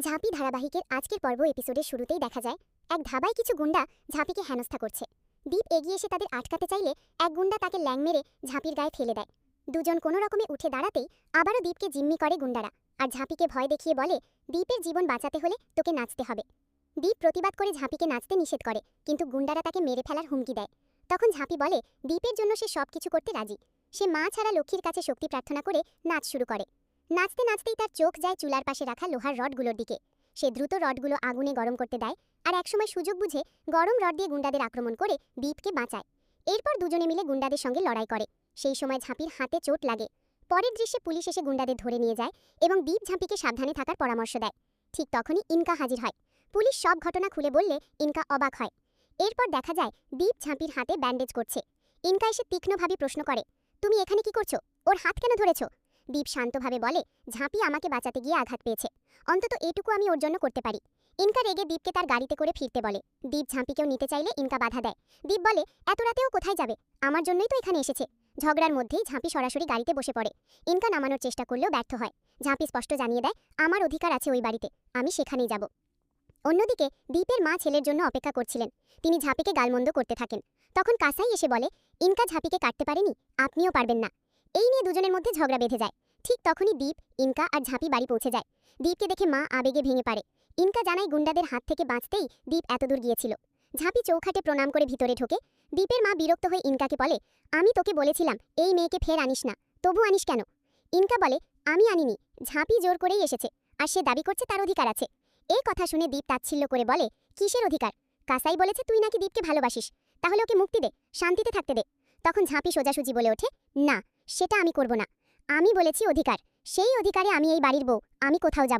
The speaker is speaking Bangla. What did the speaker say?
ঝাঁপি ধারাবাহিকের আজকের পর্ব এপিসোডের শুরুতেই দেখা যায় এক ধাবায় কিছু গুন্ডা ঝাঁপিকে হেনস্থা করছে। দীপ এগিয়ে এসে তাদের আটকাতে চাইলে এক গুন্ডা তাকে ল্যাং মেরে ঝাঁপির গায়ে ফেলে দেয়। দুজন কোনো রকমে উঠে দাঁড়াতেই আবারও দীপকে জিম্মি করে গুন্ডারা, আর ঝাঁপিকে ভয় দেখিয়ে বলে দীপের জীবন বাঁচাতে হলে তোকে নাচতে হবে। দীপ প্রতিবাদ করে ঝাঁপিকে নাচতে নিষেধ করে, কিন্তু গুন্ডারা তাকে মেরে ফেলার হুমকি দেয়। তখন ঝাঁপি বলে দীপের জন্য সে সব কিছু করতে রাজি। সে মা ছাড়া লক্ষ্মীর কাছে শক্তি প্রার্থনা করে নাচ শুরু করে। নাচতে নাচতেই তার চোখ যায় চুলার পাশে রাখা লোহার রডগুলোর দিকে। সে দ্রুত রডগুলো আগুনে গরম করতে দেয়, আর একসময় সুযোগ বুঝে গরম রড দিয়ে গুন্ডাদের আক্রমণ করে দীপকে বাঁচায়। এরপর দুজনে মিলে গুন্ডাদের সঙ্গে লড়াই করে। সেই সময় ঝাঁপির হাতে চোট লাগে। পরের দৃশ্যে পুলিশ এসে গুন্ডাদের ধরে নিয়ে যায় এবং দীপ ঝাঁপিকে সাবধানে থাকার পরামর্শ দেয়। ঠিক তখনই ইনকা হাজির হয়। পুলিশ সব ঘটনা খুলে বললে ইনকা অবাক হয়। এরপর দেখা যায় দীপ ঝাঁপির হাতে ব্যান্ডেজ করছে। ইনকা এসে তীক্ষ্ণভাবে প্রশ্ন করে, তুমি এখানে কি করছো? ওর হাত কেন ধরেছো? দীপ শান্তভাবে বলে, ঝাঁপি আমাকে বাঁচাতে গিয়ে আঘাত পেয়েছে, অন্তত এটুকু আমি ওর জন্য করতে পারি। ইনকা রেগে দীপকে তার গাড়িতে করে ফিরতে বলে। দীপ ঝাঁপিকেও নিতে চাইলে ইনকা বাধা দেয়। দীপ বলে, এত রাতেও কোথায় যাবে? আমার জন্যই তো এখানে এসেছে। ঝগড়ার মধ্যেই ঝাঁপি সরাসরি গাড়িতে বসে পড়ে। ইনকা নামানোর চেষ্টা করলেও ব্যর্থ হয়। ঝাঁপি স্পষ্ট জানিয়ে দেয়, আমার অধিকার আছে ওই বাড়িতে, আমি সেখানেই যাব। অন্যদিকে দীপের মা ছেলের জন্য অপেক্ষা করছিলেন। তিনি ঝাঁপিকে গালমন্দ করতে থাকেন। তখন কাসাই এসে বলে, ইনকা ঝাঁপিকে কাটতে পারেনি, আপনিও পারবেন না। এই নিয়ে দুজনের মধ্যে ঝগড়া বেঁধে যায়। ঠিক তখনই দীপ, ইনকা আর ঝাঁপি বাড়ি পৌঁছে যায়। দীপকে দেখে মা আবেগে ভেঙে পড়ে। ইনকা জানায় গুন্ডাদের হাত থেকে বাঁচতেই দীপ এতদূর গিয়েছিল। ঝাঁপি চৌখাটে প্রণাম করে ভিতরে ঢোকে। দীপের মা বিরক্ত হয়ে ইনকাকে বলে, আমি তোকে বলেছিলাম এই মেয়েকে ফের আনিস না, তবু আনিস কেন? ইনকা বলে, আমি আনিনি, ঝাঁপি জোর করেই এসেছে, আর সে দাবি করছে তার অধিকার আছে। এই কথা শুনে দীপ তাচ্ছিল্য করে বলে, কিসের অধিকার? কাসাই বলেছে তুই নাকি দীপকে ভালোবাসিস, তাহলে ওকে মুক্তি দে, শান্তিতে থাকতে দে। তখন ঝাঁপি সোজাসুজি বলে ওঠে, না, সেটা আমি করব না। আমি বলেছি অধিকার, সেই অধিকারে আমি এই বাড়ির বউ, আমি কোথাও যাব না।